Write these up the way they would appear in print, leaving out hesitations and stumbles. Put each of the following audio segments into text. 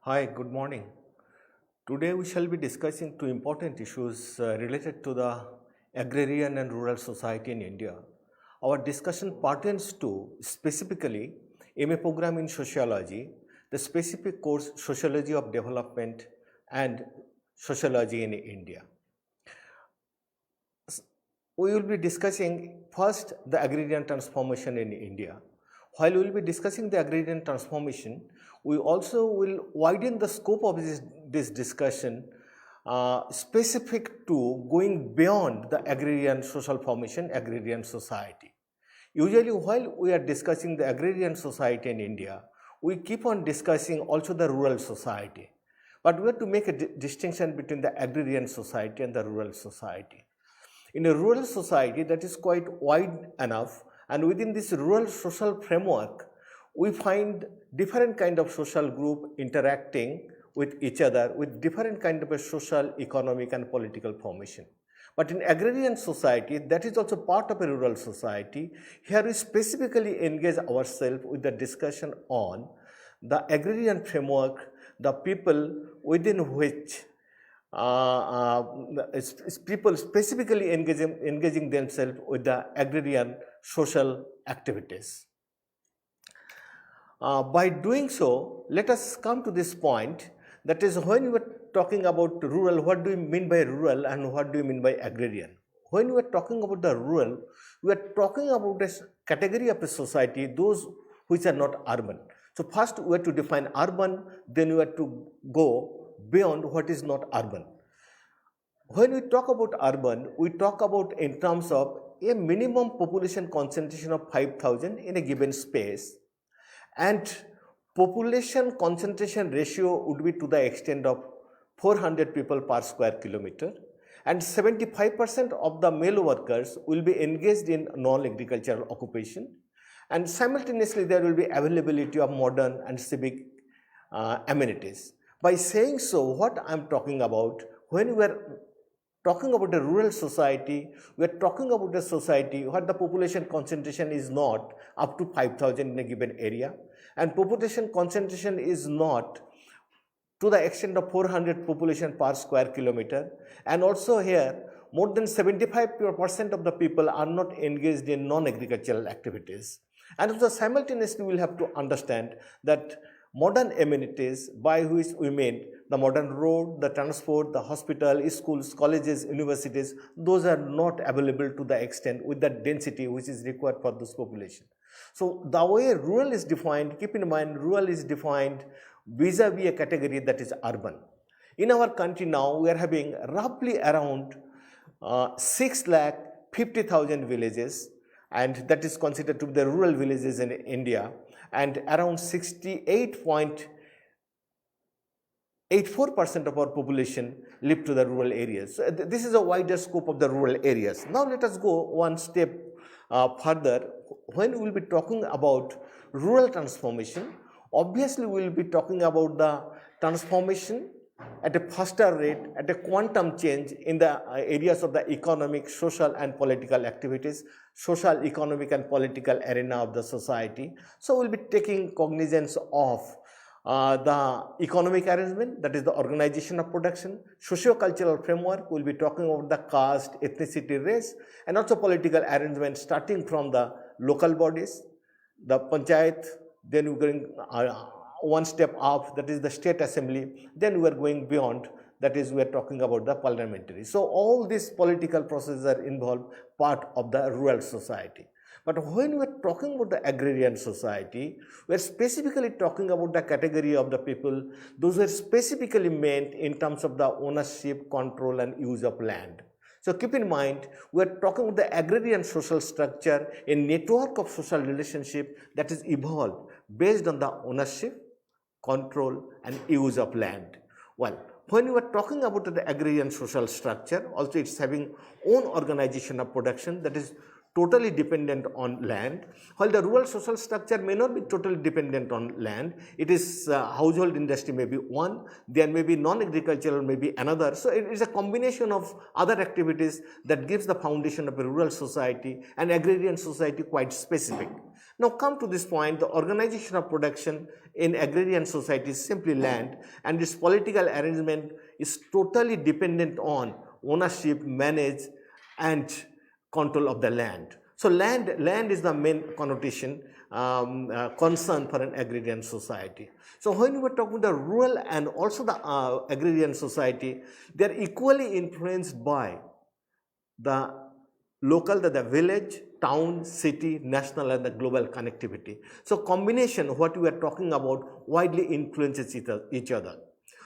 Hi, good morning. Today we shall be discussing two important issues related to the agrarian and rural society in India. Our discussion pertains to specifically MA program in sociology, the specific course Sociology of Development and Sociology in India. We will be discussing first the agrarian transformation in India. While we will be discussing the agrarian transformation, we also will widen the scope of this discussion specific to going beyond the agrarian social formation, agrarian society. Usually, while we are discussing the agrarian society in India, we keep on discussing also the rural society. But we have to make a distinction between the agrarian society and the rural society. In a rural society that is quite wide enough, and within this rural social framework, we find different kind of social group interacting with each other with different kind of a social, economic and political formation. But in agrarian society, that is also part of a rural society. Here we specifically engage ourselves with the discussion on the agrarian framework, the people within which people specifically engaging themselves with the agrarian social activities. By doing so, let us come to this point, that is, when we are talking about rural, what do we mean by rural and what do we mean by agrarian? When we are talking about the rural, we are talking about a category of a society, those which are not urban. So first we have to define urban, then we have to go beyond what is not urban. When we talk about urban, we talk about in terms of a minimum population concentration of 5,000 in a given space, and population concentration ratio would be to the extent of 400 people per square kilometer, and 75% of the male workers will be engaged in non-agricultural occupation, and simultaneously there will be availability of modern and civic amenities. By saying so, what I am talking about, when we are talking about a rural society, we are talking about a society where the population concentration is not up to 5,000 in a given area, and population concentration is not to the extent of 400 population per square kilometer, and also here more than 75% of the people are not engaged in non-agricultural activities. And also simultaneously we will have to understand that modern amenities, by which we mean the modern road, the transport, the hospital, schools, colleges, universities, those are not available to the extent with the density which is required for this population. So the way rural is defined, keep in mind, rural is defined vis-a-vis a category that is urban. In our country now, we are having roughly around 6,50,000 villages, and that is considered to be the rural villages in India, and around 68.84% of our population live to the rural areas. So this is a wider scope of the rural areas. Now let us go one step further. When we will be talking about rural transformation, obviously we will be talking about the transformation at a faster rate, at a quantum change in the areas of the economic, social and political activities, social, economic and political arena of the society. So we will be taking cognizance of the economic arrangement, that is the organization of production, socio-cultural framework, we will be talking about the caste, ethnicity, race, and also political arrangement starting from the local bodies, the panchayat, then we are going one step up, that is the state assembly, then we are going beyond, that is we are talking about the parliamentary. So all these political processes are involved part of the rural society. But when we are talking about the agrarian society, we are specifically talking about the category of the people, those are specifically meant in terms of the ownership, control and use of land. So keep in mind, we are talking about the agrarian social structure, a network of social relationship that is evolved based on the ownership, control and use of land. Well, when you are talking about the agrarian social structure, also it's having own organization of production, that is totally dependent on land, while the rural social structure may not be totally dependent on land. It is household industry may be one, there may be non-agricultural may be another. So it is a combination of other activities that gives the foundation of a rural society and agrarian society quite specific. Now come to this point, the organization of production in agrarian society is simply land, and its political arrangement is totally dependent on ownership, manage and control of the land. So land is the main connotation, concern for an agrarian society. So when we are talking the rural and also the agrarian society, they are equally influenced by the local, the village, town, city, national and the global connectivity. So combination, what we are talking about, widely influences each other.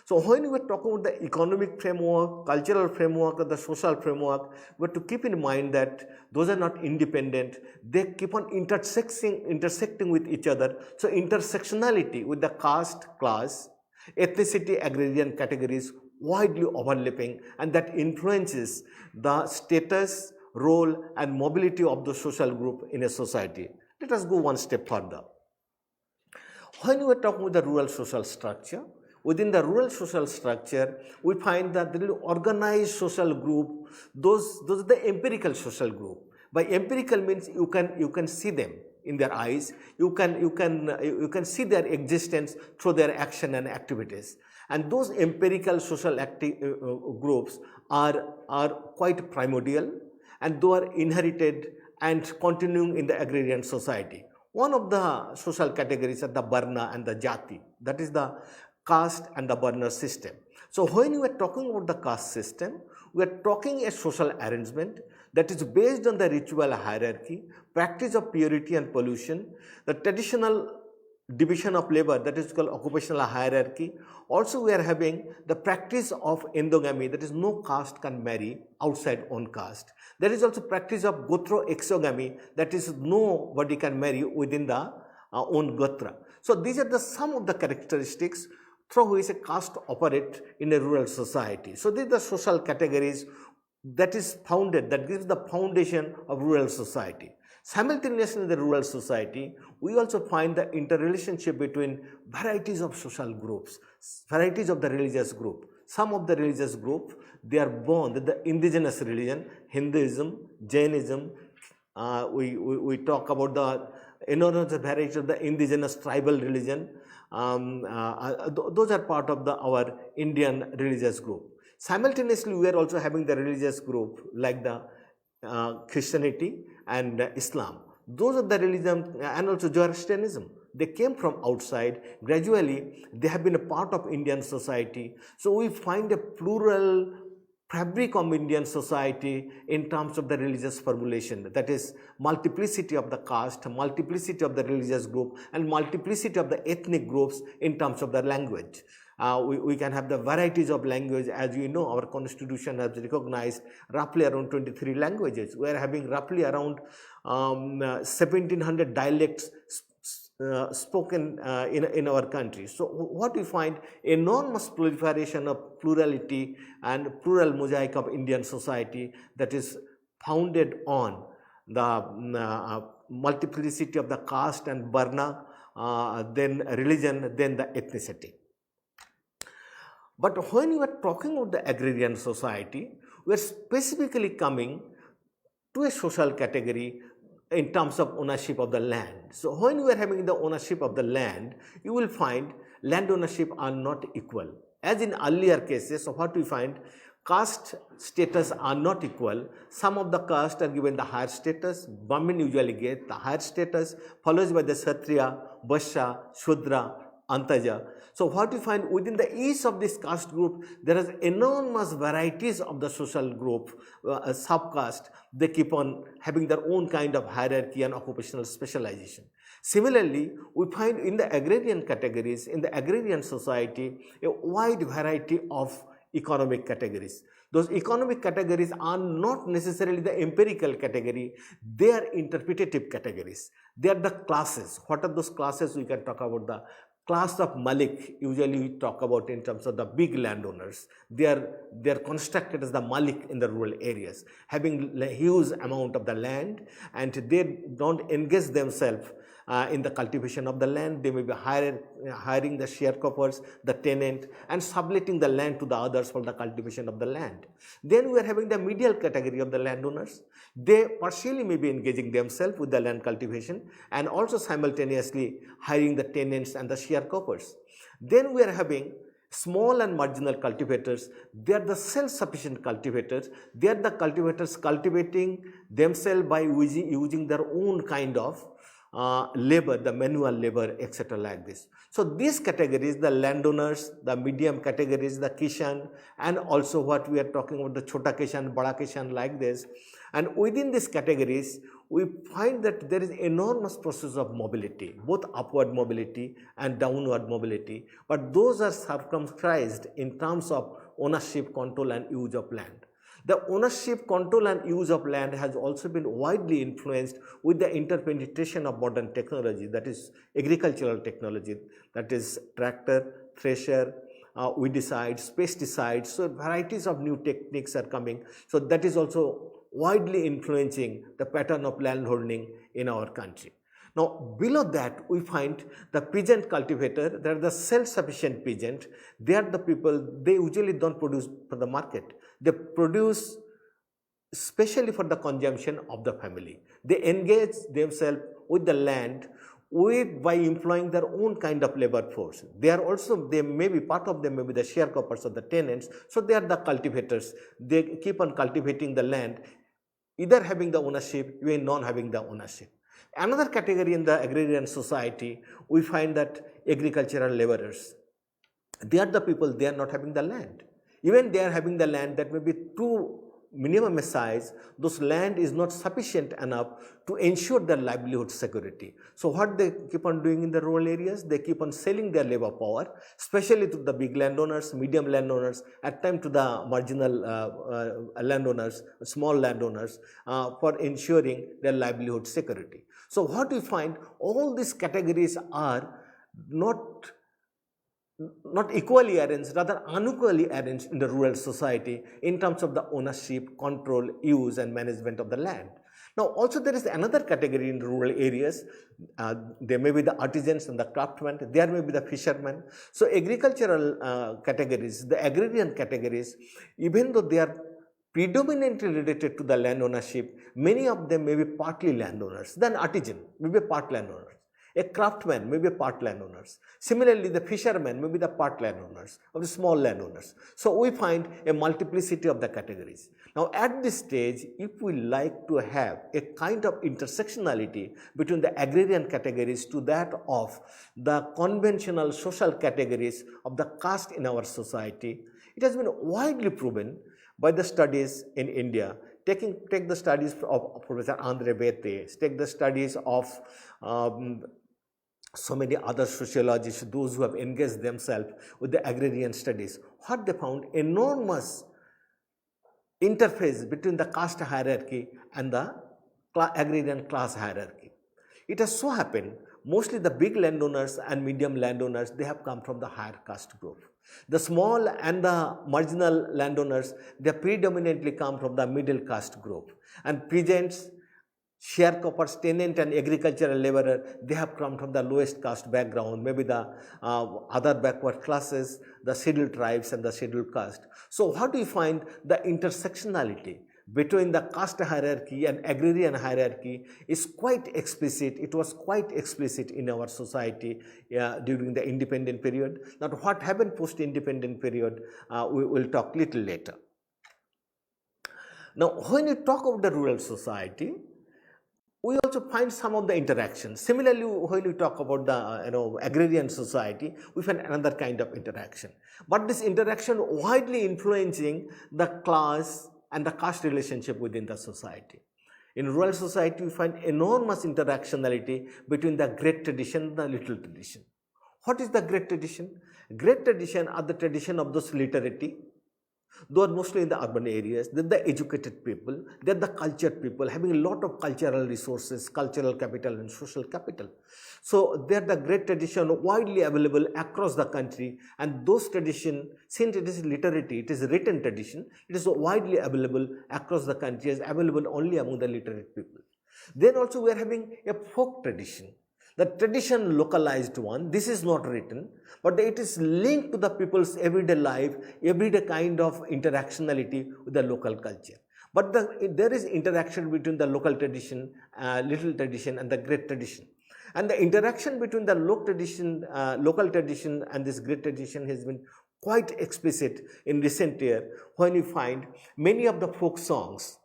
So when we are talking about the economic framework, cultural framework, or the social framework, we have to keep in mind that those are not independent. They keep on intersecting with each other. So intersectionality with the caste, class, ethnicity, agrarian categories widely overlapping, and that influences the status, role and mobility of the social group in a society. Let us go one step further. When we are talking about the rural social structure, within the rural social structure, we find that the organized social group, those are the empirical social group. By empirical means you can see them in their eyes, you can see their existence through their action and activities. And those empirical social groups are quite primordial, and they are inherited and continuing in the agrarian society. One of the social categories are the Varna and the Jati, that is the caste and the Varna system. So when we are talking about the caste system, we are talking a social arrangement that is based on the ritual hierarchy, practice of purity and pollution, the traditional division of labor, that is called occupational hierarchy. Also we are having the practice of endogamy, that is no caste can marry outside own caste. There is also practice of gotra exogamy, that is nobody can marry within the own gotra. So these are the some of the characteristics through which a caste operate in a rural society. So these are the social categories that is founded, that gives the foundation of rural society. Simultaneously in the rural society, we also find the interrelationship between varieties of social groups, varieties of the religious group. Some of the religious group, they are born with the indigenous religion, Hinduism, Jainism. We talk about the enormous variety of the indigenous tribal religion. Those are part of our Indian religious group. Simultaneously, we are also having the religious group like the Christianity and Islam. Those are the religion, and also Zoroastrianism. They came from outside. Gradually, they have been a part of Indian society. So we find a plural fabric of Indian society in terms of the religious formulation, that is multiplicity of the caste, multiplicity of the religious group and multiplicity of the ethnic groups in terms of the language. We can have the varieties of language. As you know, our constitution has recognized roughly around 23 languages. We are having roughly around 1700 dialects spoken in our country. So what we find, enormous proliferation of plurality and plural mosaic of Indian society that is founded on the multiplicity of the caste and varna, then religion, then the ethnicity. But when we are talking about the agrarian society, we are specifically coming to a social category in terms of ownership of the land. So when we are having the ownership of the land, you will find land ownership are not equal. As in earlier cases, so what we find, caste status are not equal. Some of the caste are given the higher status. Brahmin usually get the higher status, followed by the Kshatriya, Vaishya, Shudra, Antaja. So what we find within the each of this caste group, there is enormous varieties of the social group, subcaste. They keep on having their own kind of hierarchy and occupational specialization. Similarly, we find in the agrarian categories, in the agrarian society, a wide variety of economic categories. Those economic categories are not necessarily the empirical category, they are interpretative categories. They are the classes. What are those classes? We can talk about the class of Malik, usually we talk about in terms of the big landowners. They are constructed as the Malik in the rural areas, having huge amount of the land, and they don't engage themselves in the cultivation of the land. They may be hiring the sharecroppers, the tenant, and subletting the land to the others for the cultivation of the land. Then we are having the medial category of the landowners. They partially may be engaging themselves with the land cultivation and also simultaneously hiring the tenants and the sharecroppers. Then we are having small and marginal cultivators. They are the self-sufficient cultivators. They are the cultivators cultivating themselves by using their own kind of labor, the manual labor, etc. like this. So these categories, the landowners, the medium categories, the Kishan, and also what we are talking about, the Chota Kishan, Bada Kishan, like this. And within these categories, we find that there is enormous process of mobility, both upward mobility and downward mobility, but those are circumscribed in terms of ownership, control, and use of land. The ownership, control, and use of land has also been widely influenced with the interpenetration of modern technology, that is agricultural technology, that is tractor, thresher, weedicides, pesticides. So varieties of new techniques are coming. So that is also widely influencing the pattern of landholding in our country. Now, below that, we find the peasant cultivator. They are the self-sufficient peasant. They are the people, they usually don't produce for the market. They produce especially for the consumption of the family. They engage themselves with the land by employing their own kind of labor force. They are also, they may be, part of them may be the sharecroppers or the tenants. So they are the cultivators. They keep on cultivating the land, either having the ownership, even non having the ownership. Another category in the agrarian society, we find that agricultural laborers. They are the people, they are not having the land. Even they are having the land that may be too minimum size, those land is not sufficient enough to ensure their livelihood security. So what they keep on doing in the rural areas, they keep on selling their labor power, especially to the big landowners, medium landowners, at times to the marginal landowners, small landowners, for ensuring their livelihood security. So what we find, all these categories are not equally arranged, rather unequally arranged in the rural society in terms of the ownership, control, use, and management of the land. Now, also there is another category in the rural areas. There may be the artisans and the craftsmen, there may be the fishermen. So agricultural categories, the agrarian categories, even though they are predominantly related to the land ownership, many of them may be partly landowners. Then artisan may be part landowners. A craftsman may be part landowners. Similarly, the fishermen may be the part landowners of the small landowners. So we find a multiplicity of the categories. Now at this stage, if we like to have a kind of intersectionality between the agrarian categories to that of the conventional social categories of the caste in our society, it has been widely proven by the studies in India. Take the studies of Professor Andre Bete, take the studies of so many other sociologists, those who have engaged themselves with the agrarian studies. What they found, enormous interface between the caste hierarchy and the agrarian class hierarchy. It has so happened, mostly the big landowners and medium landowners, they have come from the higher caste group. The small and the marginal landowners, they predominantly come from the middle caste group. And peasants, sharecroppers, tenant, and agricultural laborer, they have come from the lowest caste background, maybe the other backward classes, the scheduled tribes, and the scheduled caste. So how do you find the intersectionality between the caste hierarchy and agrarian hierarchy is quite explicit. It was quite explicit in our society during the independent period. Now, what happened post-independent period, we will talk little later. Now, when you talk about the rural society, we also find some of the interactions. Similarly, when we talk about the agrarian society, we find another kind of interaction. But this interaction widely influencing the class and the caste relationship within the society. In rural society, we find enormous interactionality between the great tradition and the little tradition. What is the great tradition? Great tradition are the tradition of those literati, Though mostly in the urban areas, they're the educated people, they're the cultured people having a lot of cultural resources, cultural capital and social capital. So they're the great tradition widely available across the country, and those tradition, since it is literary, it is a written tradition, it is widely available across the country, is available only among the literate people. Then also we are having a folk tradition. The tradition localized one, this is not written, but it is linked to the people's everyday life, everyday kind of interactionality with the local culture. But there is interaction between the local tradition, little tradition and the great tradition. And the interaction between the local tradition and this great tradition has been quite explicit in recent year, when you find many of the folk songs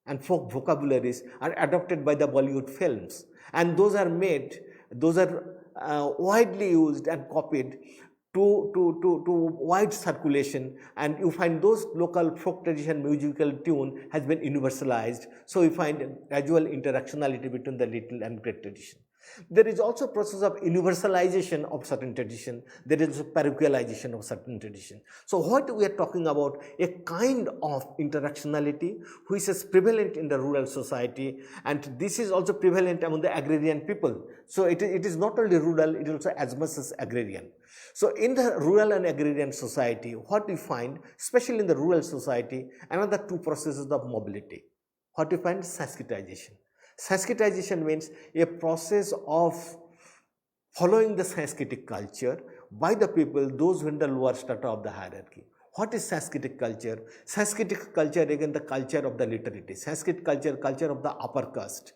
and folk vocabularies are adopted by the Bollywood films, and those are widely used and copied to wide circulation, and you find those local folk tradition musical tune has been universalized. So you find gradual interactionality between the little and great tradition. There is also a process of universalization of certain tradition. There is a parochialization of certain tradition. So what we are talking about, a kind of interactionality which is prevalent in the rural society, and this is also prevalent among the agrarian people. So it is not only rural, it is also as much as agrarian. So in the rural and agrarian society, what we find, especially in the rural society, another two processes of mobility. What we find is Sanskritization. Sanskritization means a process of following the Sanskritic culture by the people, those who are in the lower strata of the hierarchy. What is Sanskritic culture? Sanskritic culture, again, the culture of the literati. Sanskrit culture, culture of the upper caste.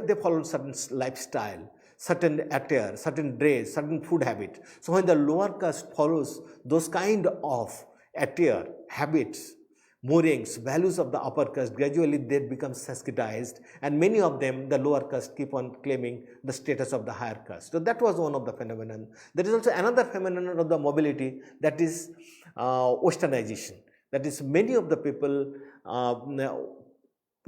They follow certain lifestyle, certain attire, certain dress, certain food habit. So when the lower caste follows those kind of attire, habits, moorings, values of the upper caste, gradually they become Sanskritized, and many of them, the lower caste, keep on claiming the status of the higher caste. So that was one of the phenomenon. There is also another phenomenon of the mobility, that is Westernization. That is, many of the people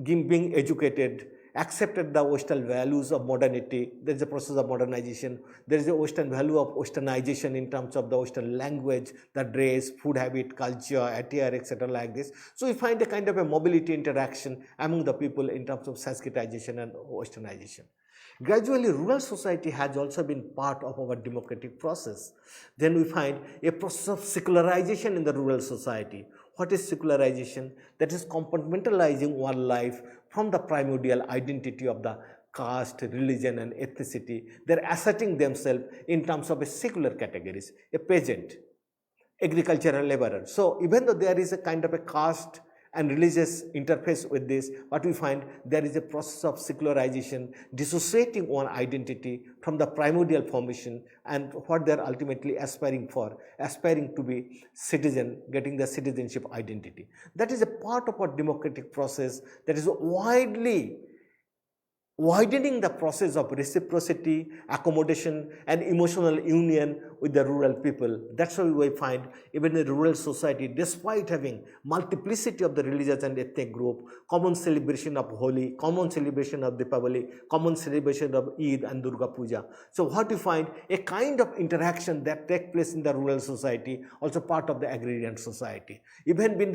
being educated, accepted the Western values of modernity. There is a process of modernization. There is a Western value of Westernization in terms of the Western language, the dress, food habit, culture, attire, etc. like this. So we find a kind of a mobility interaction among the people in terms of Sanskritization and Westernization. Gradually, rural society has also been part of our democratic process. Then we find a process of secularization in the rural society. What is secularization? That is compartmentalizing one life from the primordial identity of the caste, religion and ethnicity. They are asserting themselves in terms of a secular categories, a peasant, agricultural laborer. So even though there is a kind of a caste and religious interface with this, what we find, there is a process of secularization, dissociating one identity from the primordial formation and what they are ultimately aspiring for, aspiring to be citizen, getting the citizenship identity. That is a part of our democratic process that is widely widening the process of reciprocity, accommodation and emotional union with the rural people. That's why we find even in rural society, despite having multiplicity of the religious and ethnic group, common celebration of Holi, common celebration of Deepavali, common celebration of Eid and Durga Puja. So what you find, a kind of interaction that takes place in the rural society, also part of the agrarian society. Even when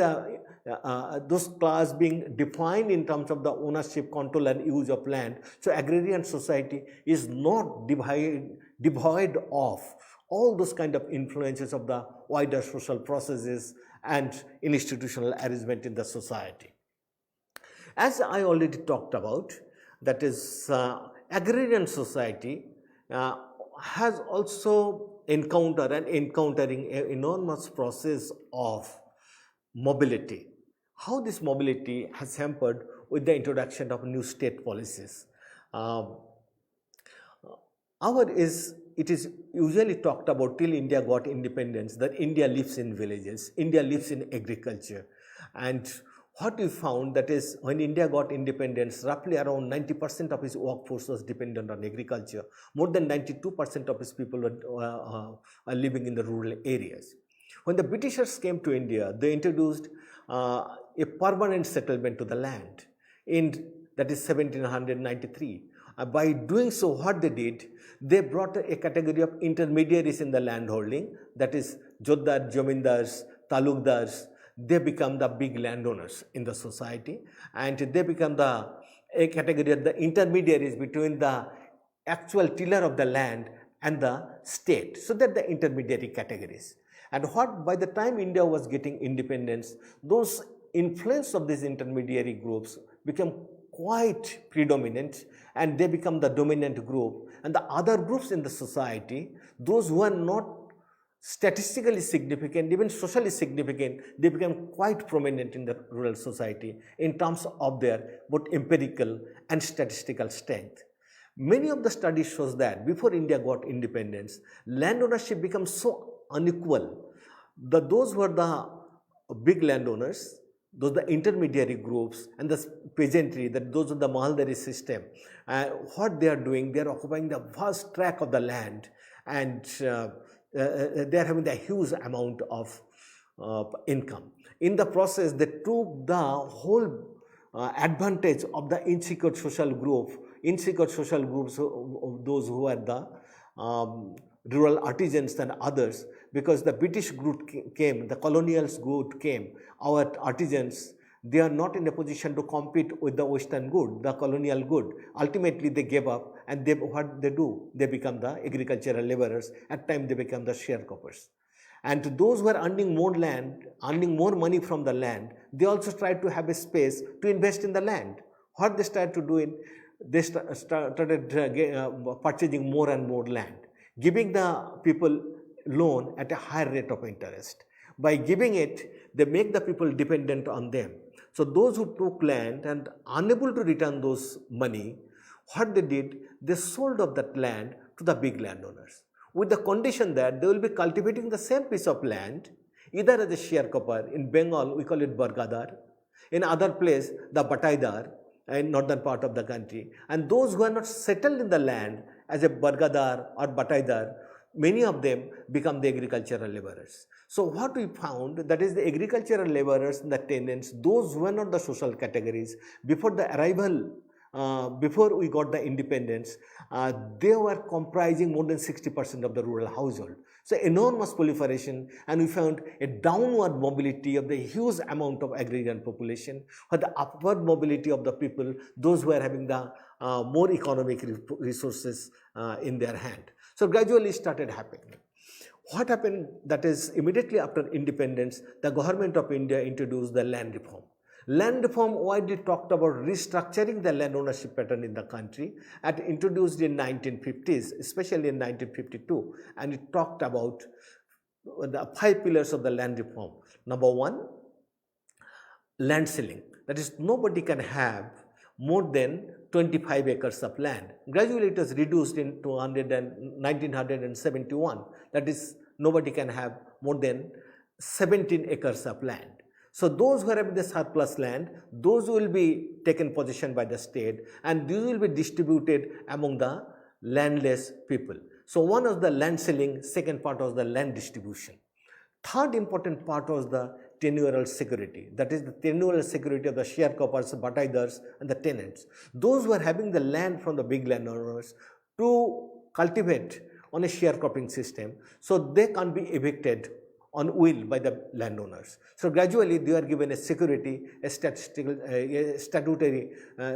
those class being defined in terms of the ownership, control and use of land. So agrarian society is not devoid of all those kind of influences of the wider social processes and institutional arrangement in the society. As I already talked about, that is agrarian society has also encountered and encountering an enormous process of mobility. How this mobility has hampered with the introduction of new state policies. It is usually talked about till India got independence that India lives in villages, India lives in agriculture. And what we found, that is, when India got independence, roughly around 90% of its workforce was dependent on agriculture. More than 92% of its people are living in the rural areas. When the Britishers came to India, they introduced a permanent settlement to the land, that is 1793. By doing so, what they did, they brought a category of intermediaries in the land holding, that is Jotdar, Jamindars, Talukdars. They become the big landowners in the society, and they become a category of the intermediaries between the actual tiller of the land and the state. So that the intermediary categories. And what by the time India was getting independence, those influence of these intermediary groups became quite predominant, and they become the dominant group, and the other groups in the society, those who are not statistically significant, even socially significant, they become quite prominent in the rural society in terms of their both empirical and statistical strength. Many of the studies shows that before India got independence, land ownership becomes so unequal. Those were the big landowners, those are the intermediary groups, and the peasantry, that those are the Mahaldari system. What they are doing, they are occupying the vast tract of the land, and they are having a huge amount of income. In the process, they took the whole advantage of the insecure social groups, those who are the rural artisans and others, because the British group came, the colonials group came, our artisans, they are not in a position to compete with the Western good, the colonial good. Ultimately, they gave up, and what they do? They become the agricultural laborers. At times, they become the sharecroppers. And to those who are earning more land, earning more money from the land, they also tried to have a space to invest in the land. What they started to do, they started purchasing more and more land, giving the people loan at a higher rate of interest. By giving it, they make the people dependent on them. So those who took land and unable to return those money, what they did, they sold off that land to the big landowners, with the condition that they will be cultivating the same piece of land, either as a sharecropper. In Bengal, we call it Bargadar. In other place, the Bataidar, in northern part of the country. And those who are not settled in the land as a Bargadar or Bataidar, many of them become the agricultural laborers. So what we found, that is the agricultural laborers and the tenants, those who were not the social categories, before the arrival, before we got the independence, they were comprising more than 60% of the rural household. So enormous proliferation, and we found a downward mobility of the huge amount of agrarian population, or the upward mobility of the people, those who are having the more economic resources in their hand. So gradually started happening. What happened, that is immediately after independence, the government of India introduced the land reform. Land reform widely talked about restructuring the land ownership pattern in the country, and introduced in 1950s, especially in 1952, and it talked about the 5 pillars of the land reform. Number 1, land ceiling. That is, nobody can have more than 25 acres of land. Gradually it was reduced in 1971. That is, nobody can have more than 17 acres of land. So those who are having the surplus land, those will be taken possession by the state, and these will be distributed among the landless people. So one was the land ceiling, second part was the land distribution. Third important part was the tenurial security, that is the tenurial security of the sharecroppers, bataidars, and the tenants. Those who are having the land from the big landowners to cultivate on a sharecropping system, so they can't be evicted on will by the landowners. So gradually they are given a security, a statutory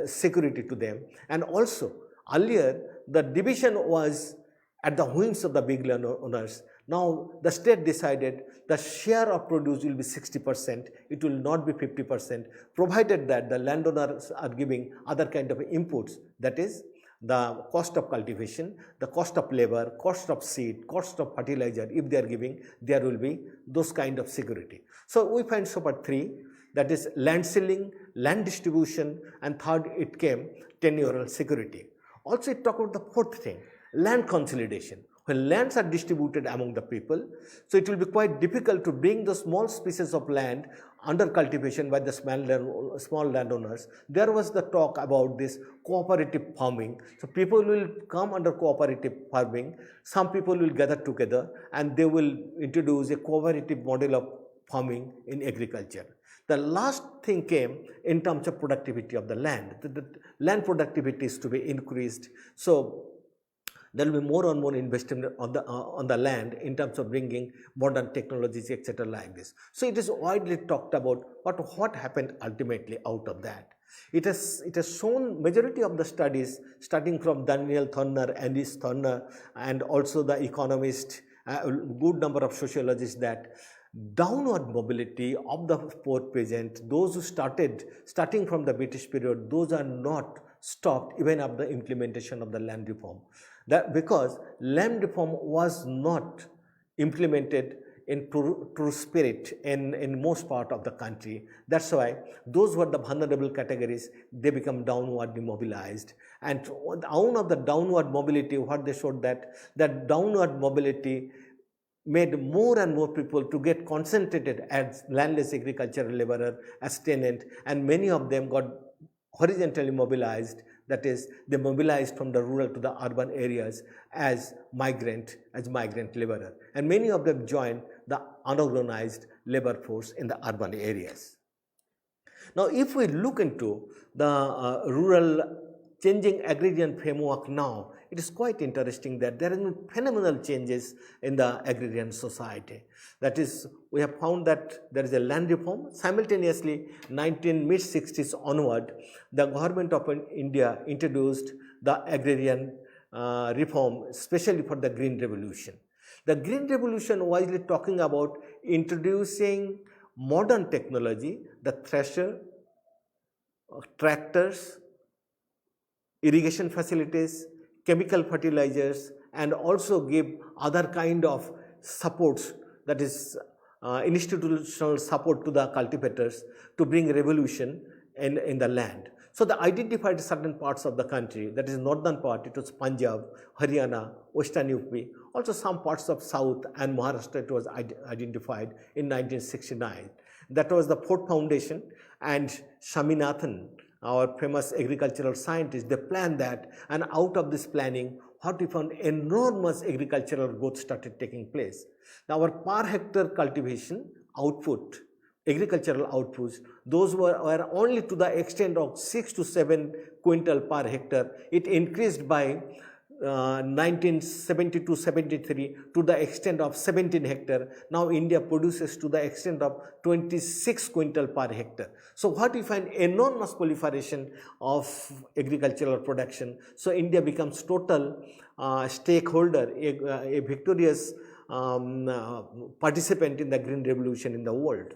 security to them. And also earlier the division was at the whims of the big landowners. Now the state decided the share of produce will be 60%, it will not be 50%, provided that the landowners are giving other kind of inputs, that is the cost of cultivation, the cost of labor, cost of seed, cost of fertilizer. If they are giving, there will be those kind of security. So we find so far 3, that is land ceiling, land distribution, and third it came tenurial security. Also it talked about the 4th thing, land consolidation. When lands are distributed among the people, so it will be quite difficult to bring the small species of land under cultivation by the small landowners. There was the talk about this cooperative farming. So people will come under cooperative farming. Some people will gather together and they will introduce a cooperative model of farming in agriculture. The last thing came in terms of productivity of the land. The land productivity is to be increased. So there will be more and more investment on the land in terms of bringing modern technologies, etc. like this. So it is widely talked about, but what happened ultimately out of that? It has shown majority of the studies, starting from Daniel Thorner, Andy Thorner, and also the economist, a good number of sociologists, that downward mobility of the poor peasant, those who starting from the British period, those are not stopped even after the implementation of the land reform. That because land reform was not implemented in true spirit in most part of the country. That's why those were the vulnerable categories, they become downwardly mobilized. And out of the downward mobility, what they showed that downward mobility made more and more people to get concentrated as landless agricultural laborer, as tenant, and many of them got horizontally mobilized. That is, they mobilized from the rural to the urban areas as migrant laborer, and many of them joined the unorganized labor force in the urban areas. Now, if we look into the rural changing agrarian framework now, it is quite interesting that there have been phenomenal changes in the agrarian society. That is, we have found that there is a land reform. Simultaneously, mid-60s onward, the government of India introduced the agrarian reform, especially for the Green Revolution. The Green Revolution wisely talking about introducing modern technology, the thresher, tractors, irrigation facilities, chemical fertilizers, and also give other kind of supports, that is institutional support to the cultivators to bring revolution in the land. So they identified certain parts of the country, that is northern part, it was Punjab, Haryana, Western UP, also some parts of South and Maharashtra it was identified in 1969. That was the Ford Foundation and Swaminathan, our famous agricultural scientist, they planned that, and out of this planning, what we found, enormous agricultural growth started taking place. Now, our per hectare cultivation output, agricultural outputs, those were only to the extent of 6 to 7 quintal per hectare. It increased by 1972-73 to the extent of 17 hectare. Now India produces to the extent of 26 quintal per hectare. So what we find, enormous proliferation of agricultural production. So India becomes total stakeholder, a victorious participant in the Green Revolution in the world.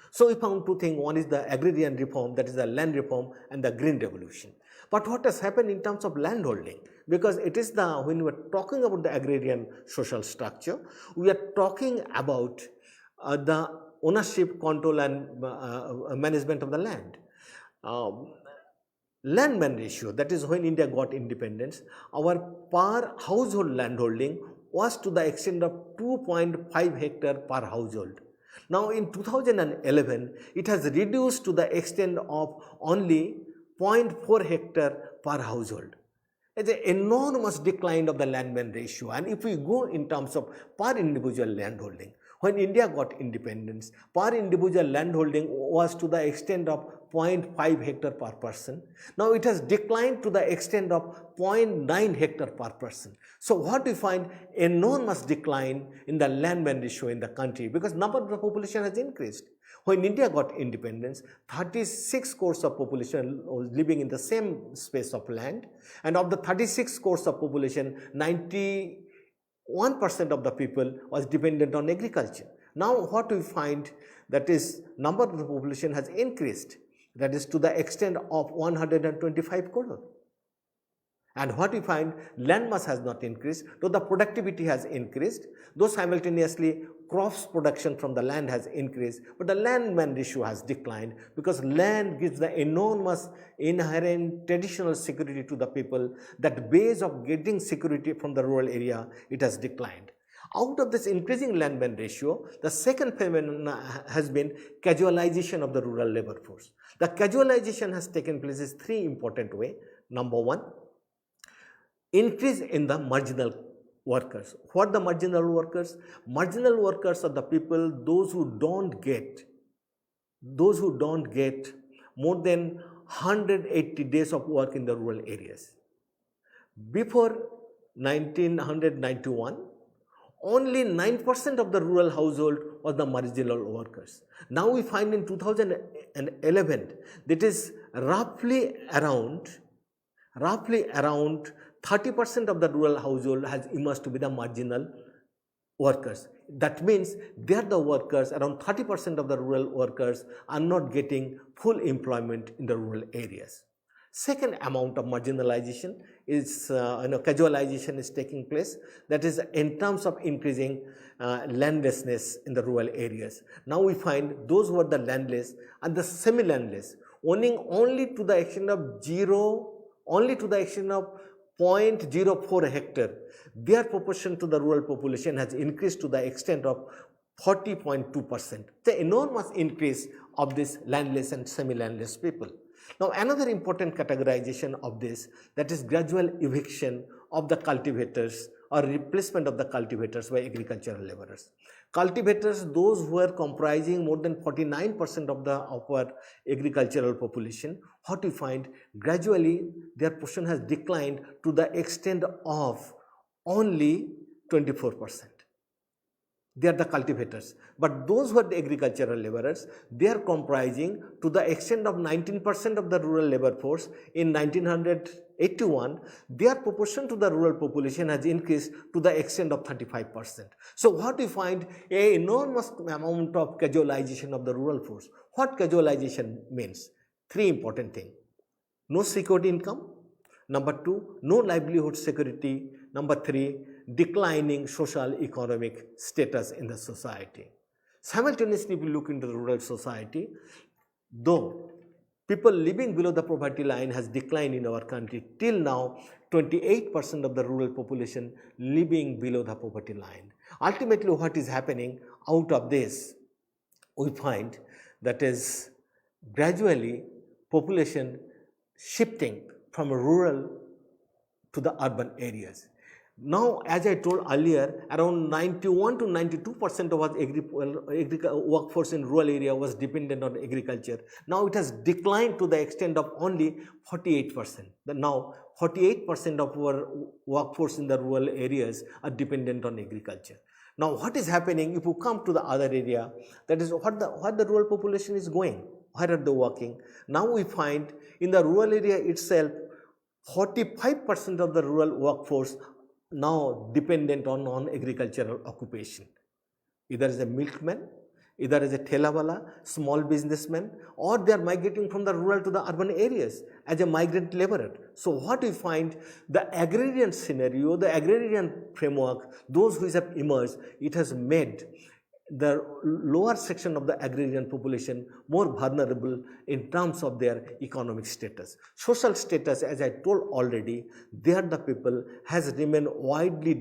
So we found two things. One is the agrarian reform, that is the land reform, and the Green Revolution. But what has happened in terms of landholding? Because it is when we are talking about the agrarian social structure, we are talking about the ownership, control, and management of the land. Landman ratio, that is when India got independence, our per household landholding was to the extent of 2.5 hectare per household. Now in 2011, it has reduced to the extent of only 0.4 hectare per household. It's an enormous decline of the landman ratio. And if we go in terms of per individual landholding, when India got independence, per individual landholding was to the extent of 0.5 hectare per person. Now it has declined to the extent of 0.9 hectare per person. So what we find, enormous decline in the landman ratio in the country, because number of the population has increased. When India got independence, 36 crores of population was living in the same space of land, and of the 36 crores of population, 91% of the people was dependent on agriculture. Now what we find, that is, number of the population has increased, that is to the extent of 125 crores. And what we find, land mass has not increased, though the productivity has increased, though simultaneously crops production from the land has increased, but the landman ratio has declined, because land gives the enormous inherent traditional security to the people. That base of getting security from the rural area, it has declined. Out of this increasing landman ratio, the second phenomenon has been casualization of the rural labor force. The casualization has taken place in three important ways. Number one, increase in the marginal workers. What are the marginal workers? Marginal workers are the people, those who don't get those who don't get more than 180 days of work in the rural areas. Before 1991, only 9% of the rural household was the marginal workers. Now we find in 2011 that is roughly around 30% of the rural household has emerged to be the marginal workers. That means they are the workers, around 30% of the rural workers are not getting full employment in the rural areas. Second amount of marginalization is casualization is taking place, that is in terms of increasing landlessness in the rural areas. Now we find those who are the landless and the semi-landless owning only to the extent of 0.04 hectare, their proportion to the rural population has increased to the extent of 40.2%. The enormous increase of this landless and semi-landless people. Now another important categorization of this, that is gradual eviction of the cultivators or replacement of the cultivators by agricultural laborers. Cultivators, those who are comprising more than 49% of our agricultural population, what we find gradually their portion has declined to the extent of only 24%. They are the cultivators, but those who are the agricultural laborers, they are comprising to the extent of 19% of the rural labor force in 1981. Their proportion to the rural population has increased to the extent of 35%. So what we find, an enormous amount of casualization of the rural force. What casualization means? Three important things: no secured income, number two, no livelihood security, number three, declining social economic status in the society. Simultaneously, if we look into the rural society, though people living below the poverty line has declined in our country, till now 28% of the rural population living below the poverty line. Ultimately, what is happening out of this, we find that is gradually population shifting from rural to the urban areas. Now, as I told earlier, around 91 to 92% of our workforce in rural area was dependent on agriculture. Now it has declined to the extent of only 48%. Now 48% of our workforce in the rural areas are dependent on agriculture. Now what is happening if you come to the other area, that is what the rural population is going, where are they working? Now we find in the rural area itself, 45% of the rural workforce now dependent on non-agricultural occupation, either as a milkman, either as a thelawala, small businessman, or they are migrating from the rural to the urban areas as a migrant laborer. So what we find, the agrarian scenario, the agrarian framework, those who have emerged, it has made the lower section of the agrarian population more vulnerable in terms of their economic status. Social status, as I told already, they are the people has remained widely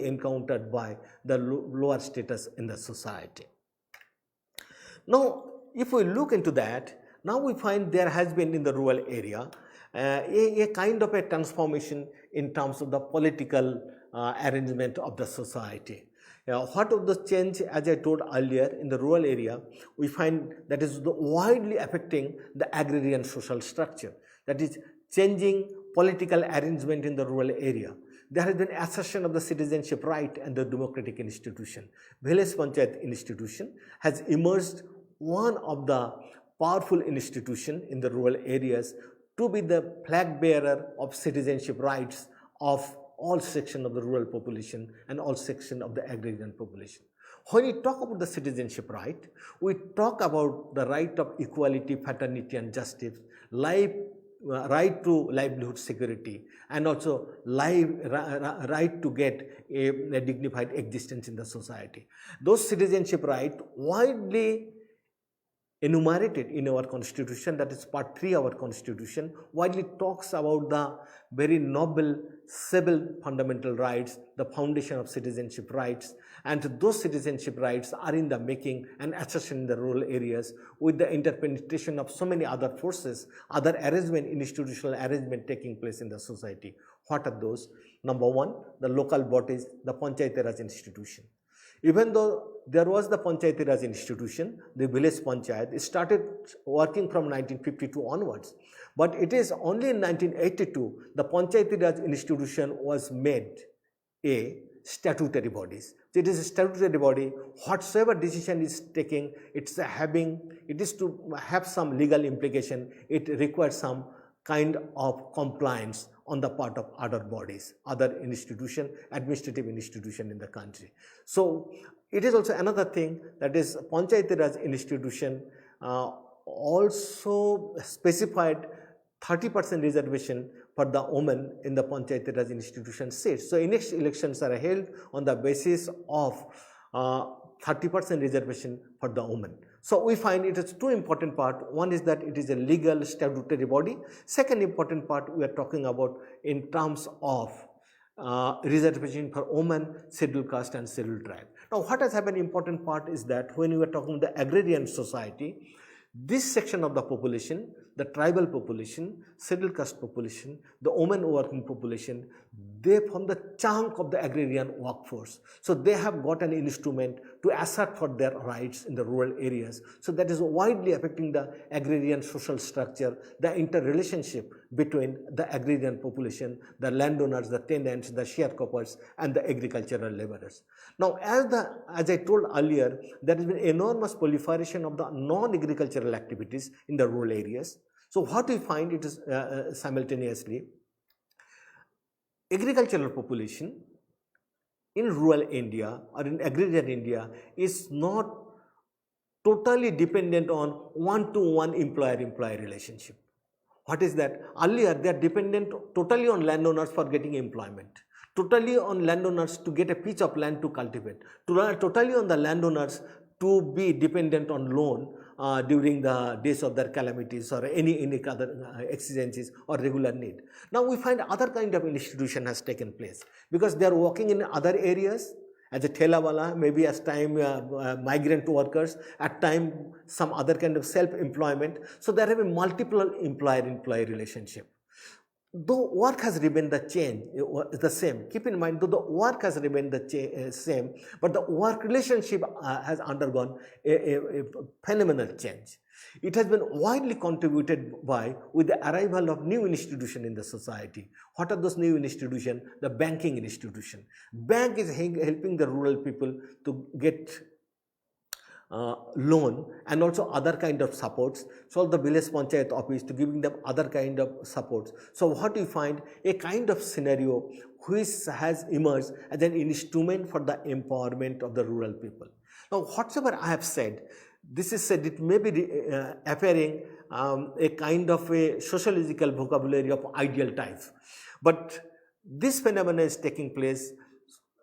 encountered by the lower status in the society. Now, if we look into that, now we find there has been in the rural area a kind of a transformation in terms of the political arrangement of the society. What of the change, as I told earlier, in the rural area, we find that is widely affecting the agrarian social structure, that is changing political arrangement in the rural area. There has been assertion of the citizenship right and the democratic institution. Village Panchayat institution has emerged one of the powerful institution in the rural areas to be the flag bearer of citizenship rights of all sections of the rural population and all sections of the agrarian population. When we talk about the citizenship right, we talk about the right of equality, fraternity and justice, right to livelihood security, and also right to get a dignified existence in the society. Those citizenship rights widely enumerated in our constitution, that is part 3 of our constitution, widely talks about the very noble civil fundamental rights, the foundation of citizenship rights, and those citizenship rights are in the making and assertion in the rural areas with the interpenetration of so many other forces, other arrangement, institutional arrangement taking place in the society. What are those? Number one, the local bodies, the Panchayat Raj institution. Even though there was the Panchayati Raj institution, the village panchayat, it started working from 1952 onwards. But it is only in 1982 the Panchayati Raj institution was made a statutory body. So it is a statutory body. Whatsoever decision is taking, it is to have some legal implication. It requires some kind of compliance on the part of other bodies, other institution, administrative institution in the country. So it is also another thing, that is Panchayati Raj institution also specified 30% reservation for the women in the Panchayati Raj institution seats. So next elections are held on the basis of 30% reservation for the women. So we find it is two important parts. One is that it is a legal statutory body. Second important part we are talking about in terms of reservation for women, scheduled caste and scheduled tribe. Now what has happened, important part is that when we are talking the agrarian society, this section of the population, the tribal population, scheduled caste population, the women working population, they form the chunk of the agrarian workforce. So they have got an instrument to assert for their rights in the rural areas. So that is widely affecting the agrarian social structure, the interrelationship between the agrarian population, the landowners, the tenants, the sharecroppers and the agricultural laborers. Now as I told earlier, there has been enormous proliferation of the non-agricultural activities in the rural areas. So what we find, it is simultaneously agricultural population in rural India or in agrarian India is not totally dependent on one-to-one employer-employee relationship. What is that? Earlier they are dependent totally on landowners for getting employment, totally on landowners to get a piece of land to cultivate, totally on the landowners to be dependent on loan during the days of their calamities or any other exigencies or regular need. Now we find other kind of institution has taken place because they are working in other areas as a thelawala, maybe as time migrant workers, at time some other kind of self-employment. So there have a multiple employer-employee relationship. Though work has remained the same, keep in mind, though the work has remained the same, but the work relationship has undergone a phenomenal change. It has been widely contributed by with the arrival of new institutions in the society. What are those new institutions? The banking institution. Bank is helping the rural people to get loan and also other kind of supports. So the village panchayat office to giving them other kind of supports. So what we find, a kind of scenario which has emerged as an instrument for the empowerment of the rural people. Now whatsoever I have said, this is said, it may be appearing a kind of a sociological vocabulary of ideal type, but this phenomenon is taking place.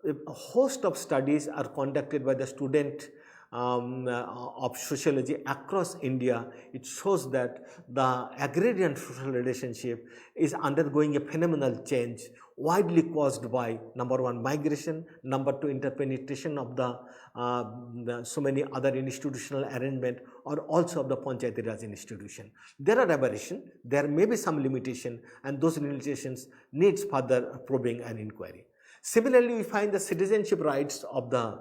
A host of studies are conducted by the student of sociology across India. It shows that the agrarian social relationship is undergoing a phenomenal change, widely caused by number one, migration, number two, interpenetration of the so many other institutional arrangement, or also of the Panchayati Raj institution. There are aberrations, there may be some limitation, and those limitations needs further probing and inquiry. Similarly, we find the citizenship rights of the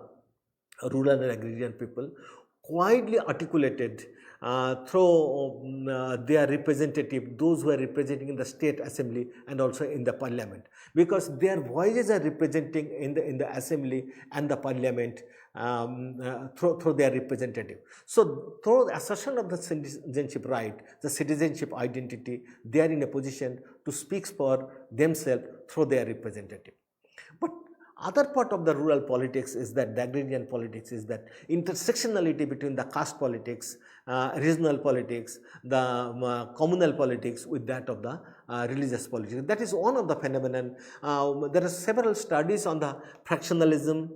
rural and agrarian people widely articulated through their representative, those who are representing in the state assembly and also in the parliament, because their voices are representing in the assembly and the parliament through their representative. So through the assertion of the citizenship right, the citizenship identity, they are in a position to speak for themselves through their representative. But other part of the rural politics is that the agrarian politics is that intersectionality between the caste politics, regional politics, the communal politics with that of the religious politics. That is one of the phenomenon. There are several studies on the fractionalism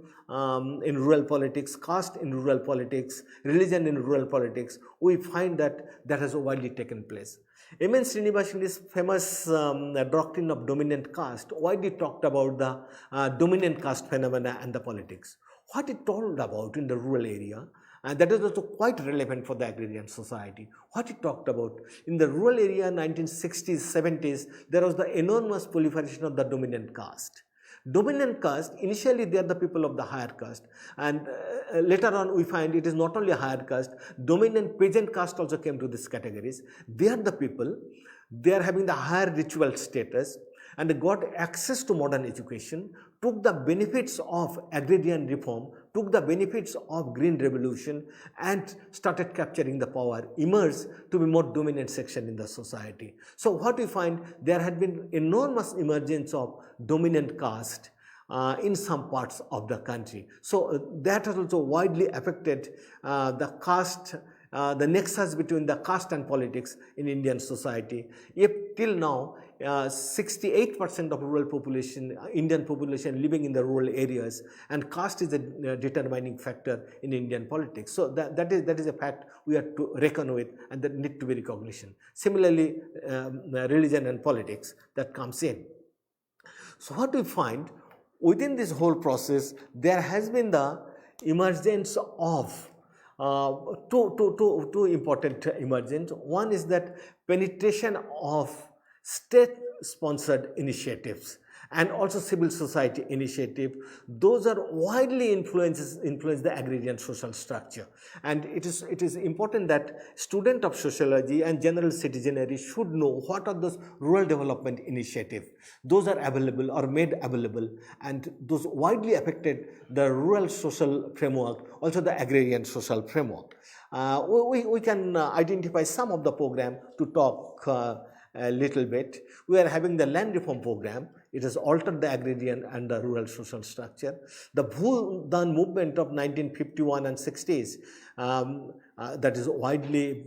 in rural politics, caste in rural politics, religion in rural politics. We find that that has widely taken place. M.N. Srinivas's famous doctrine of dominant caste widely talked about the dominant caste phenomena and the politics. What it told about in the rural area, and that is also quite relevant for the agrarian society. What it talked about in the rural area, 1960s, 70s, there was the enormous proliferation of the dominant caste. Dominant caste, initially they are the people of the higher caste, and later on we find it is not only higher caste, dominant peasant caste also came to these categories. They are the people, they are having the higher ritual status, and they got access to modern education, took the benefits of agrarian reform, took the benefits of green revolution, and started capturing the power, emerged to be more dominant section in the society. So what we find, there had been enormous emergence of dominant caste in some parts of the country. So that has also widely affected the caste, the nexus between the caste and politics in Indian society. If till now 68% of rural population, Indian population living in the rural areas, and caste is a determining factor in Indian politics. So that is a fact we have to reckon with, and that need to be recognition. Similarly, religion and politics that comes in. So what we find within this whole process, there has been the emergence of two important emergence. One is that penetration of state-sponsored initiatives and also civil society initiative. Those are widely influence the agrarian social structure, and it is important that student of sociology and general citizenry should know what are those rural development initiatives. Those are available or made available, and those widely affected the rural social framework, also the agrarian social framework. We can identify some of the program to talk a little bit. We are having the land reform program. It has altered the agrarian and the rural social structure. The Bhudan movement of 1951 and 60s, that is widely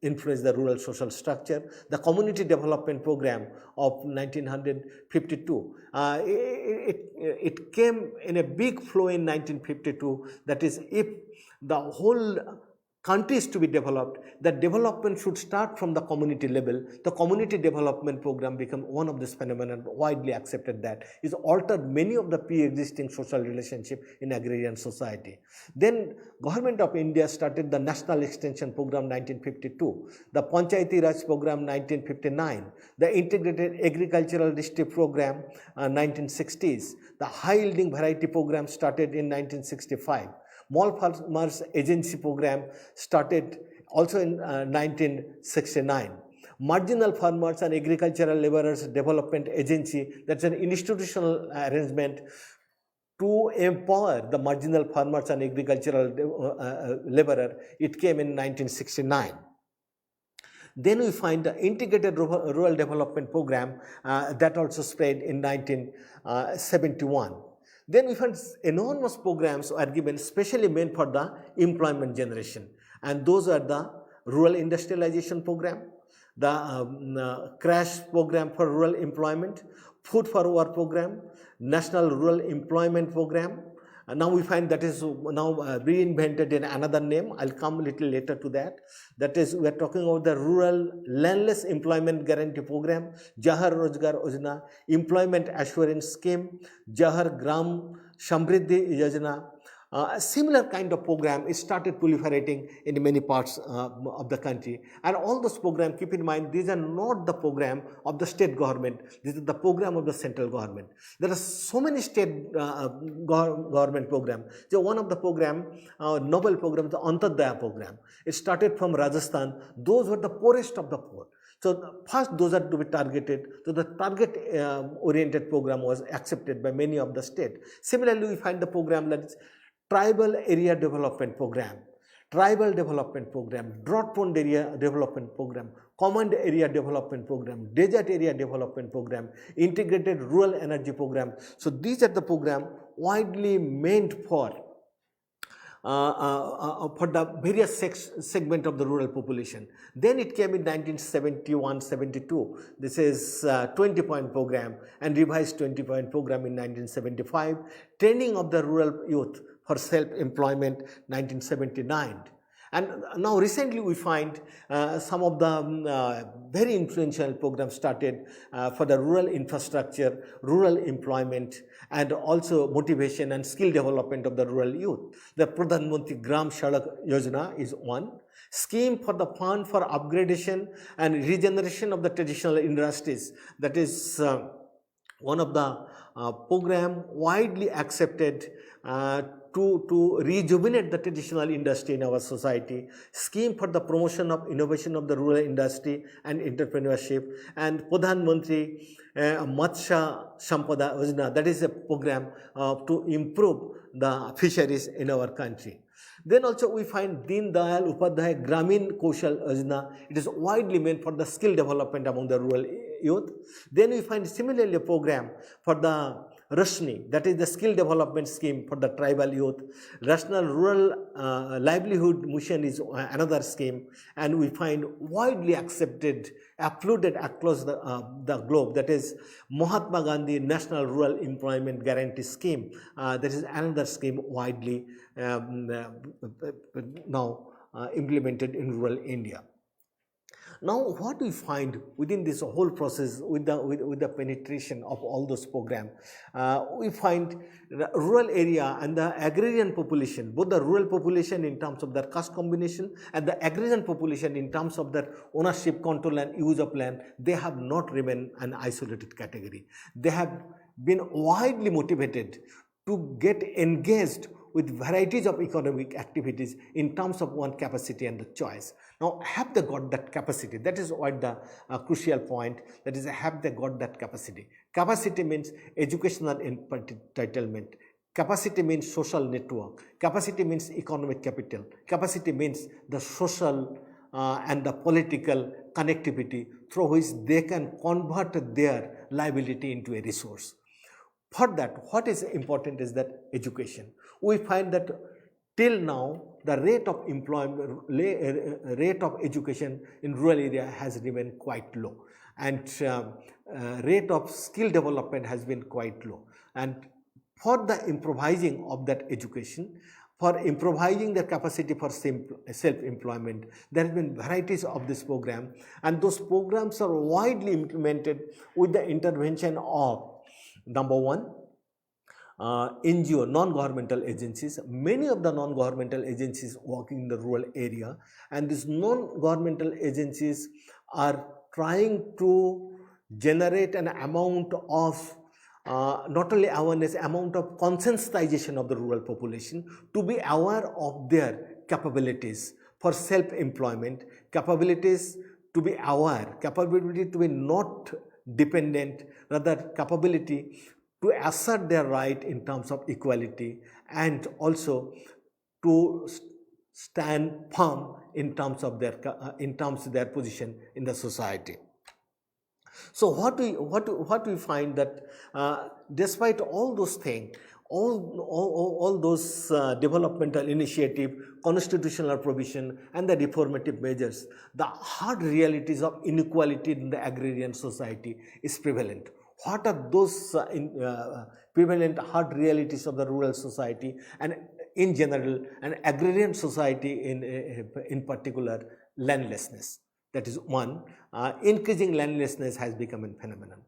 influenced the rural social structure. The community development program of 1952, it came in a big flow in 1952. That is, if the whole country is to be developed, the development should start from the community level. The community development program became one of this phenomenon, widely accepted that. It altered many of the pre-existing social relationship in agrarian society. Then Government of India started the National Extension Program 1952, the Panchayati Raj Program 1959, the Integrated Agricultural District Program 1960s, the High Yielding Variety Program started in 1965. Small Farmers Agency Program started also in 1969. Marginal Farmers and Agricultural Laborers Development Agency, that's an institutional arrangement to empower the marginal farmers and agricultural laborer. It came in 1969. Then we find the Integrated Rural Development Program that also spread in 1971. Then we find enormous programs are given specially meant for the employment generation, and those are the Rural Industrialization Program, the Crash Program for Rural Employment, Food for Work Program, National Rural Employment Program. And now we find that is now reinvented in another name. I'll come a little later to that. That is, we are talking about the Rural Landless Employment Guarantee Program, Jahar Rozgar Yojana, Employment Assurance Scheme, Jahar Gram Samriddhi Yojana. A similar kind of program is started proliferating in many parts of the country. And all those programs, keep in mind, these are not the program of the state government. This is the program of the central government. There are so many state government programs. So one of the program, Nobel program, the Antodaya program. It started from Rajasthan. Those were the poorest of the poor. So first those are to be targeted. So the target oriented program was accepted by many of the states. Similarly, we find the program that is Tribal Area Development Program, Tribal Development Program, Drought-Prone Area Development Program, Command Area Development Program, Desert Area Development Program, Integrated Rural Energy Program. So these are the programs widely meant for the various segment of the rural population. Then it came in 1971-72. This is 20-point program and revised 20-point program in 1975. Training of the rural youth for self-employment 1979. And now recently we find some of the very influential programs started for the rural infrastructure, rural employment, and also motivation and skill development of the rural youth. The Pradhan Mantri Gram Sadak Yojana is one. Scheme for the fund for upgradation and regeneration of the traditional industries, that is one of the program widely accepted to rejuvenate the traditional industry in our society, scheme for the promotion of innovation of the rural industry and entrepreneurship, and Pradhan Mantri Matsya Sampada Yojana, that is a program to improve the fisheries in our country. Then also we find Deen Dayal Upadhyay Gramin Kaushal Yojana. It is widely meant for the skill development among the rural youth. Then we find similarly a program for the Rashni, that is the skill development scheme for the tribal youth. National Rural Livelihood Mission is another scheme, and we find widely accepted, applauded across the globe, that is Mahatma Gandhi National Rural Employment Guarantee Scheme. That is another scheme widely now implemented in rural India. Now, what we find within this whole process, with the penetration of all those programs, we find the rural area and the agrarian population, both the rural population in terms of their caste combination and the agrarian population in terms of their ownership, control and use of land, they have not remained an isolated category. They have been widely motivated to get engaged with varieties of economic activities in terms of one capacity and the choice. Now, have they got that capacity? That is what the crucial point, that is, have they got that capacity? Capacity means educational entitlement. Capacity means social network. Capacity means economic capital. Capacity means the social and the political connectivity through which they can convert their liability into a resource. For that, what is important is that education. We find that till now the rate of employment, rate of education in rural area has remained quite low, and rate of skill development has been quite low. And for the improvising of that education, for improvising the capacity for self-employment, there have been varieties of this program, and those programs are widely implemented with the intervention of, number one, NGO, non-governmental agencies. Many of the non-governmental agencies working in the rural area, and these non-governmental agencies are trying to generate an amount of not only awareness, amount of consensitization of the rural population to be aware of their capabilities for self-employment, capabilities to be aware, capability to be not dependent, rather capability to assert their right in terms of equality, and also to stand firm in terms of their position in the society. So what we find that despite all those things, all those developmental initiative, constitutional provision and the reformative measures, the hard realities of inequality in the agrarian society is prevalent. What are those prevalent hard realities of the rural society and in general, an agrarian society in particular? Landlessness. That is one. Increasing landlessness has become a phenomenon.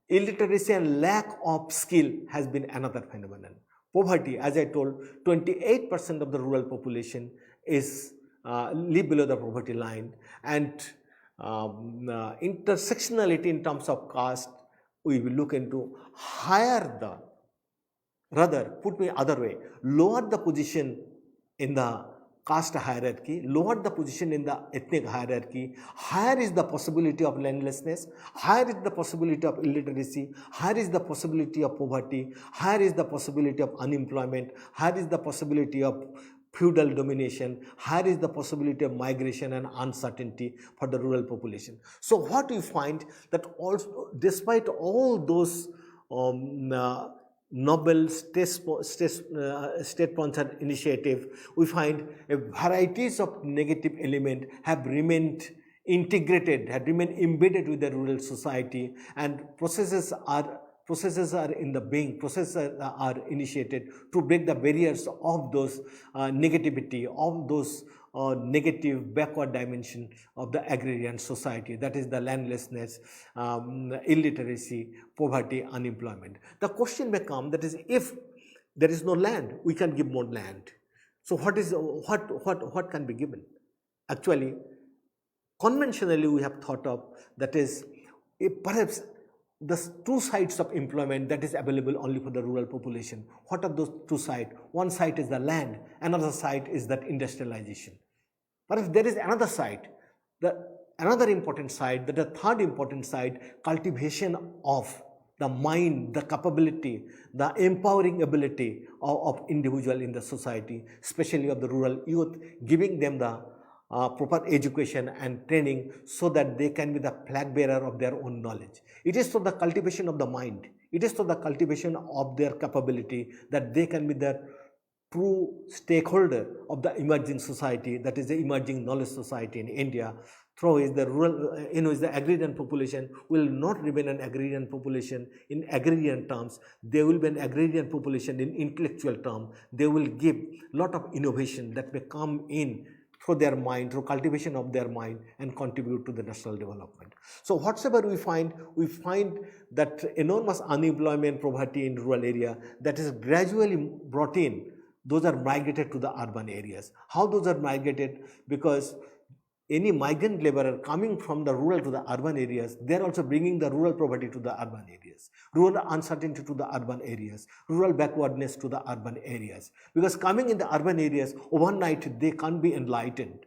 Illiteracy and lack of skill has been another phenomenon. Poverty, as I told, 28% of the rural population is live below the poverty line, and intersectionality in terms of caste, we will look into lower the position in the caste hierarchy, lower the position in the ethnic hierarchy, higher is the possibility of landlessness, higher is the possibility of illiteracy, higher is the possibility of poverty, higher is the possibility of unemployment, higher is the possibility of feudal domination, higher is the possibility of migration and uncertainty for the rural population. So what we find that also, despite all those novel state-sponsored initiative, we find varieties of negative element have remained integrated, have remained embedded with the rural society, and processes are in the being, processes are initiated to break the barriers of those negativity, of those negative backward dimension of the agrarian society, that is the landlessness, illiteracy, poverty, unemployment. The question may come, that is, if there is no land, we can give more land. So what can be given? Actually, conventionally we have thought of, that is, perhaps the two sides of employment that is available only for the rural population. What are those two sides? One side is the land, another side is that industrialization. But if there is another side, another important side, the third important side, cultivation of the mind, the capability, the empowering ability of individual in the society, especially of the rural youth, giving them the proper education and training so that they can be the flag bearer of their own knowledge. It is for the cultivation of the mind, it is for the cultivation of their capability that they can be the true stakeholder of the emerging society, that is the emerging knowledge society in India, through is the rural, the agrarian population will not remain an agrarian population in agrarian terms. They will be an agrarian population in intellectual terms. They will give lot of innovation that may come in through their mind, through cultivation of their mind, and contribute to the national development. So whatsoever we find that enormous unemployment, poverty in rural area that is gradually brought in. Those are migrated to the urban areas. How those are migrated? Because any migrant laborer coming from the rural to the urban areas, they are also bringing the rural poverty to the urban areas, rural uncertainty to the urban areas, rural backwardness to the urban areas. Because coming in the urban areas, overnight they can't be enlightened.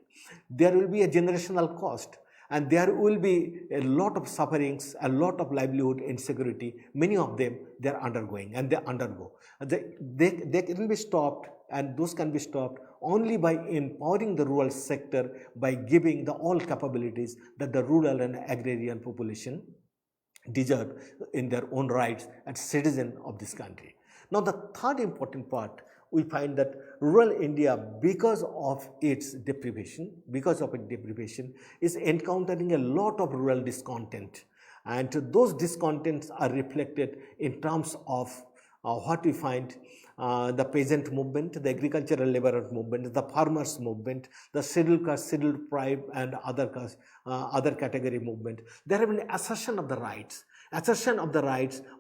There will be a generational cost, and there will be a lot of sufferings, a lot of livelihood insecurity. Many of them they are undergoing, and they undergo. They can be stopped, and those can be stopped only by empowering the rural sector, by giving the all capabilities that the rural and agrarian population deserve in their own rights as citizen of this country. Now the third important part, we find that rural India, because of its deprivation, is encountering a lot of rural discontent, and those discontents are reflected in terms of what we find the peasant movement, the agricultural laborer movement, the farmers movement, the scheduled caste, scheduled tribe, and other caste, other category movement. There have been assertion of the rights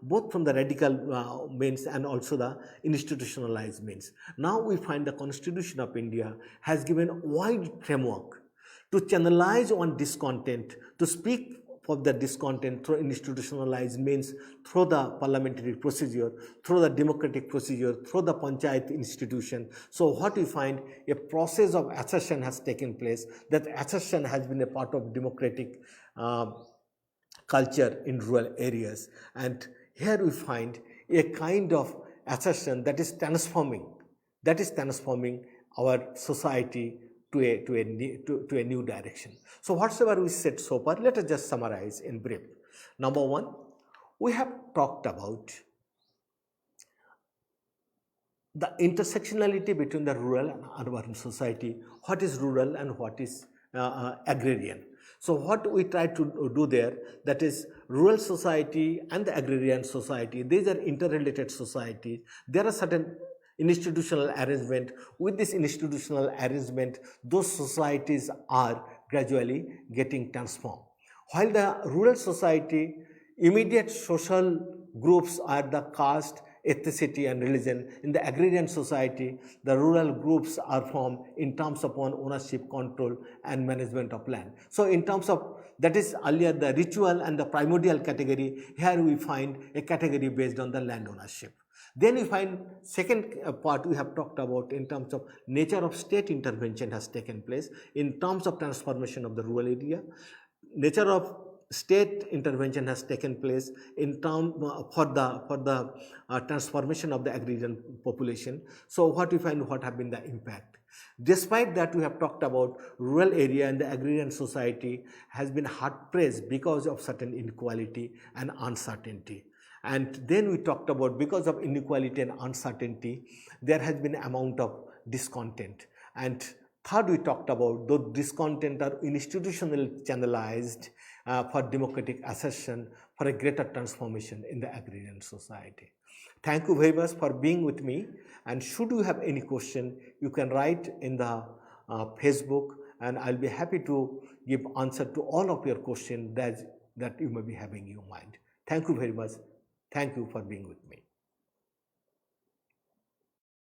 both from the radical means and also the institutionalized means. Now we find the Constitution of India has given wide framework to channelize on discontent, to speak for the discontent through institutionalized means, through the parliamentary procedure, through the democratic procedure, through the panchayat institution. So what we find, a process of assertion has taken place. That assertion has been a part of democratic culture in rural areas, and here we find a kind of assertion that is transforming our society to a new direction. So whatsoever we said so far, let us just summarize in brief. Number one, we have talked about the intersectionality between the rural and urban society. What is rural and what is agrarian? So what we try to do there, that is rural society and the agrarian society, these are interrelated societies. There are certain institutional arrangement. With this institutional arrangement, those societies are gradually getting transformed. While the rural society, immediate social groups are the caste, ethnicity, and religion. In the agrarian society, the rural groups are formed in terms of ownership, control, and management of land. So in terms of, that is earlier the ritual and the primordial category, here we find a category based on the land ownership. Then we find second part we have talked about in terms of nature of state intervention has taken place in terms of transformation of the rural area. Nature of state intervention has taken place in term for the transformation of the agrarian population. So what we find, what have been the impact? Despite that, we have talked about rural area and the agrarian society has been hard pressed because of certain inequality and uncertainty. And then we talked about, because of inequality and uncertainty, there has been amount of discontent. And third, we talked about those discontent are institutionally channelized for democratic assertion, for a greater transformation in the agrarian society. Thank you very much for being with me, and should you have any question, you can write in the Facebook, and I'll be happy to give answer to all of your questions that you may be having in your mind. Thank you very much. Thank you for being with me.